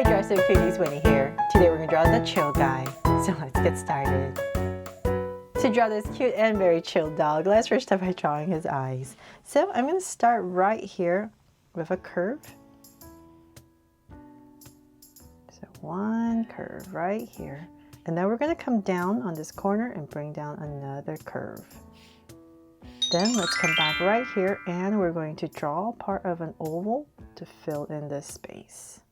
Hi Dresser Cuties, Winnie here. Today we're going to draw the chill guy. So let's get started. To draw this cute and very chill dog, let's first start by drawing his eyes. So I'm going to start right here with a curve. So one curve right here. And then we're going to come down on this corner and bring down another curve. Then let's come back right here and we're going to draw part of an oval to fill in this space.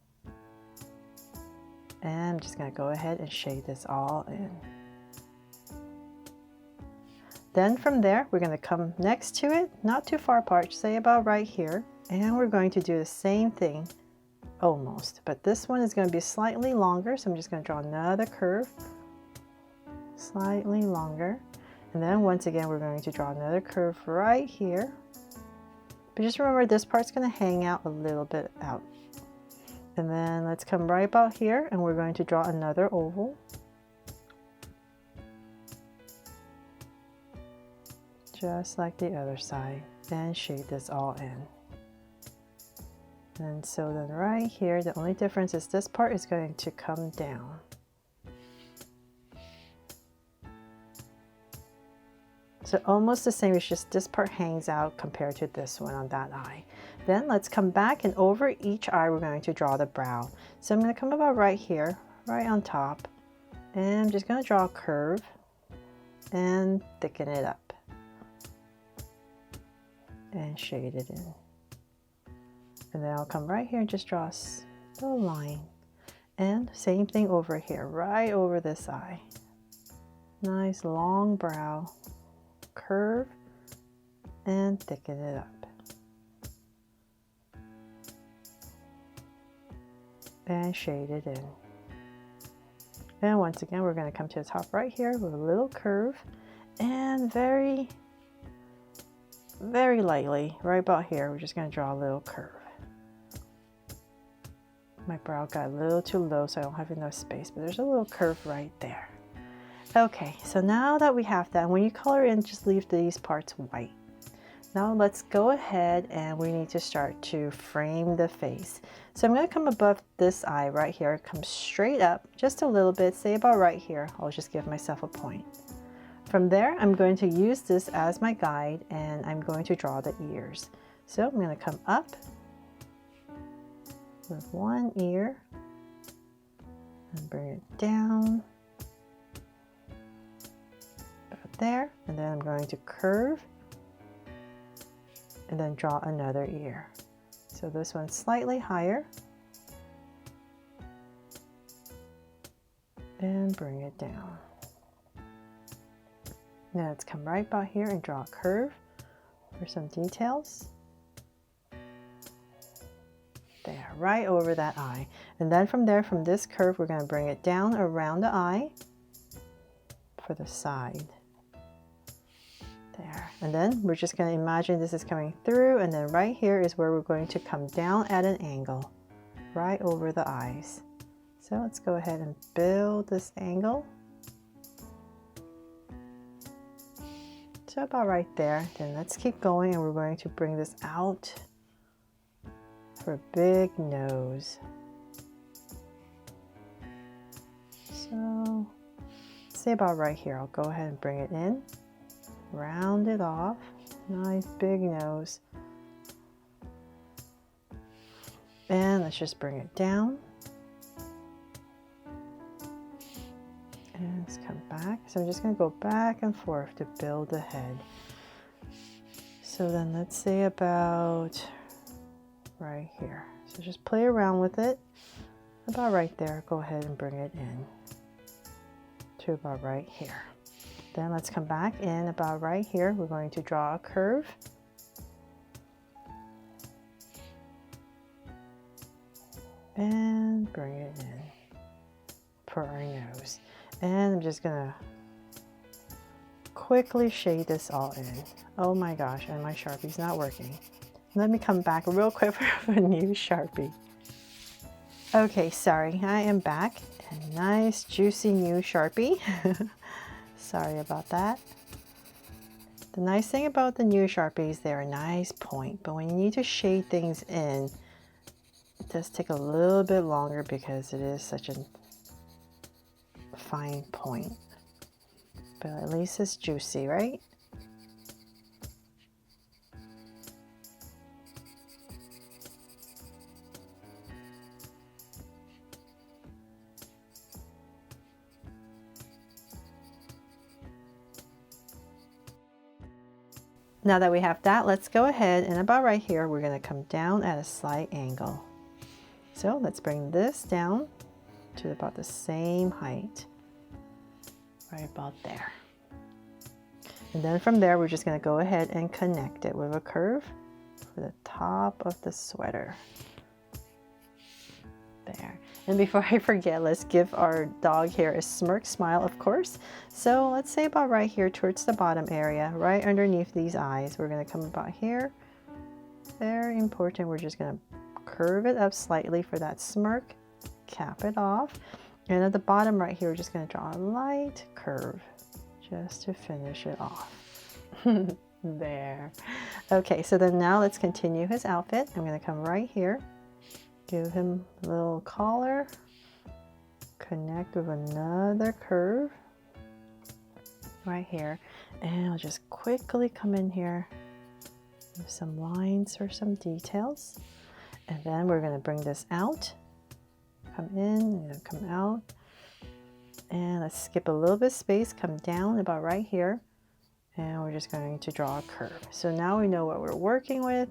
And I'm just going to go ahead and shade this all in. Then from there, we're going to come next to it, not too far apart, say about right here. And we're going to do the same thing, almost. But this one is going to be slightly longer, so I'm just going to draw another curve, slightly longer. And then once again, we're going to draw another curve right here. But just remember, this part's going to hang out a little bit out. And then let's come right about here and we're going to draw another oval. Just like the other side, and shade this all in. And so then right here, the only difference is this part is going to come down. So almost the same, it's just this part hangs out compared to this one on that eye. Then let's come back and over each eye we're going to draw the brow. So I'm going to come about right here, right on top, and I'm just going to draw a curve and thicken it up and shade it in. And then I'll come right here and just draw a little line. And same thing over here, right over this eye. Nice long brow. Curve and thicken it up and shade it in. And once again we're going to come to the top right here with a little curve and very lightly right about here we're just going to draw a little curve. My brow got a little too low so I don't have enough space, but there's a little curve right there. Okay, so now that we have that, when you color in, just leave these parts white. Now let's go ahead and we need to start to frame the face. So I'm going to come above this eye right here, come straight up just a little bit, say about right here. I'll just give myself a point. From there, I'm going to use this as my guide and I'm going to draw the ears. So I'm going to come up with one ear and bring it down. There, and then I'm going to curve and then draw another ear. So this one's slightly higher and bring it down. Now let's come right about here and draw a curve for some details. There, right over that eye. And then from there, from this curve, we're going to bring it down around the eye for the side. There. And then we're just going to imagine this is coming through, and then right here is where we're going to come down at an angle right over the eyes. So let's go ahead and build this angle. So about right there. Then let's keep going and we're going to bring this out for a big nose. So say about right here. I'll go ahead and bring it in. Round it off, nice big nose. And let's just bring it down. And let's come back. So I'm just going to go back and forth to build the head. So then let's say about right here. So just play around with it. About right there, go ahead and bring it in to about right here. Then let's come back in about right here. We're going to draw a curve. And bring it in for our nose. And I'm just gonna quickly shade this all in. Oh my gosh, and my Sharpie's not working. Let me come back real quick for a new Sharpie. Okay, sorry, I am back. A nice juicy new Sharpie. Sorry about that. The nice thing about the new Sharpies, they're a nice point, but when you need to shade things in, it does take a little bit longer because it is such a fine point. But at least it's juicy, right? Now that we have that, let's go ahead and about right here, we're going to come down at a slight angle. So let's bring this down to about the same height, right about there. And then from there, we're just going to go ahead and connect it with a curve for the top of the sweater. There. And before I forget, let's give our dog here a smirk smile, of course. So let's say about right here towards the bottom area, right underneath these eyes. We're going to come about here. Very important. We're just going to curve it up slightly for that smirk. Cap it off. And at the bottom right here, we're just going to draw a light curve just to finish it off. There. Okay, so then now let's continue his outfit. I'm going to come right here. Give him a little collar, connect with another curve right here, and I'll just quickly come in here with some lines or some details, and then we're going to bring this out, come in and come out, and let's skip a little bit of space, come down about right here, and we're just going to draw a curve. So now we know what we're working with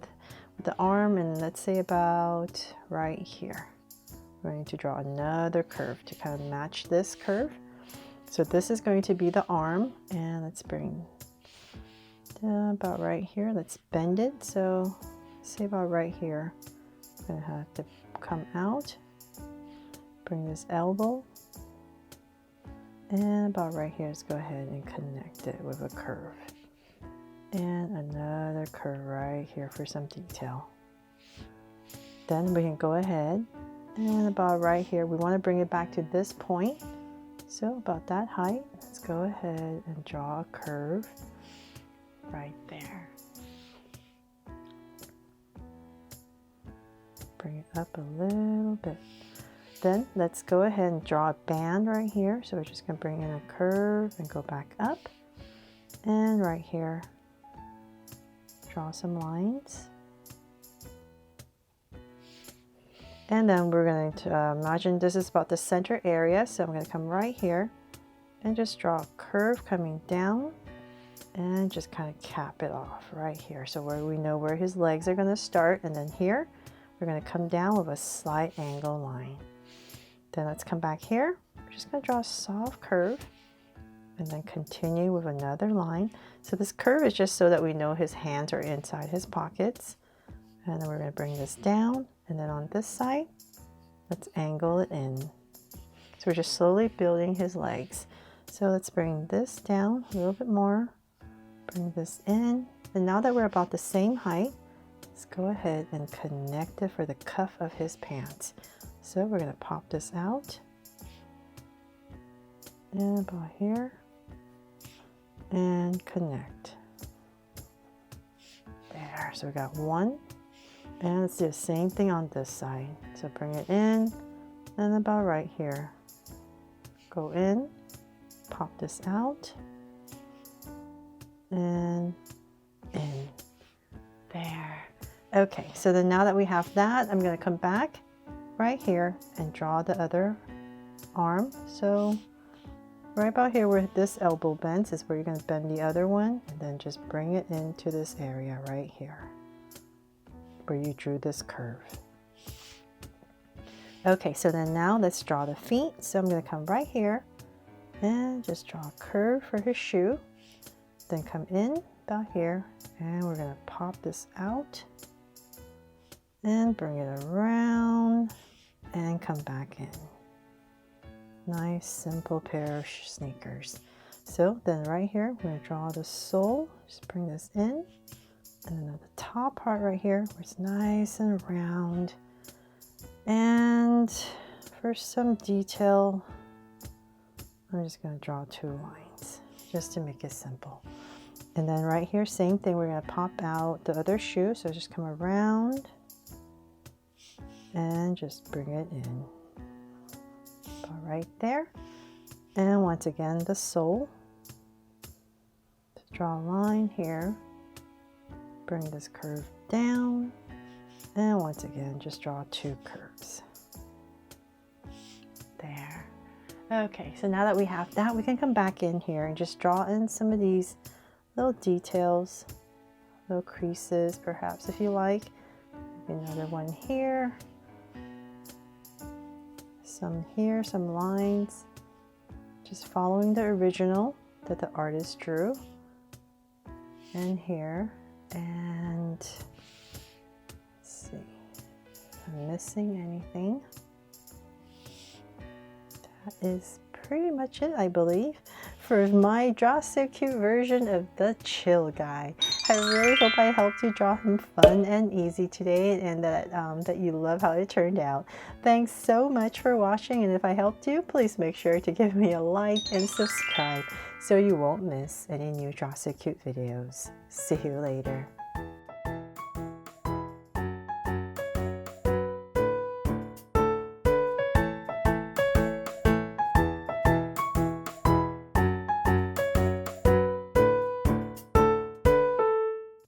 the arm, and let's say about right here. We're going to draw another curve to kind of match this curve. So this is going to be the arm, and let's bring about right here. Let's bend it. So say about right here. I'm going to have to come out, bring this elbow, and about right here, let's go ahead and connect it with a curve. And another curve right here for some detail. Then we can go ahead and about right here, we want to bring it back to this point. So about that height, let's go ahead and draw a curve right there. Bring it up a little bit. Then let's go ahead and draw a band right here. So we're just going to bring in a curve and go back up. And right here, draw some lines. And then we're going to imagine this is about the center area. So I'm going to come right here and just draw a curve coming down and just kind of cap it off right here. So where we know where his legs are going to start. And then here, we're going to come down with a slight angle line. Then let's come back here. We're just going to draw a soft curve and then continue with another line. So this curve is just so that we know his hands are inside his pockets. And then we're going to bring this down. And then on this side, let's angle it in. So we're just slowly building his legs. So let's bring this down a little bit more. Bring this in. And now that we're about the same height, let's go ahead and connect it for the cuff of his pants. So we're going to pop this out. And about here. And connect. There, so we got one. And let's do the same thing on this side. So bring it in and about right here. Go in, pop this out, and in. There. Okay, so then now that we have that, I'm going to come back right here and draw the other arm. So right about here where this elbow bends is where you're going to bend the other one, and then just bring it into this area right here where you drew this curve. Okay, so then now let's draw the feet. So I'm going to come right here and just draw a curve for his shoe. Then come in about here and we're going to pop this out and bring it around and come back in. Nice simple pair of sneakers. So then right here we're going to draw the sole. Just bring this in. And then at the top part right here where it's nice and round. And for some detail, I'm just going to draw two lines just to make it simple. And then right here, same thing, we're going to pop out the other shoe. So just come around and just bring it in. About right there. And once again, the sole. Just draw a line here. Bring this curve down. And once again, just draw 2 curves. There. Okay, so now that we have that, we can come back in here and just draw in some of these little details, little creases perhaps if you like. Maybe another one here. Some here, some lines. Just following the original that the artist drew. And here. And let's see if I'm missing anything. That is pretty much it, I believe, for my Draw So Cute version of the Chill Guy. I really hope I helped you draw him fun and easy today, and that you love how it turned out. Thanks so much for watching, and if I helped you, please make sure to give me a like and subscribe so you won't miss any new Draw So Cute videos. See you later.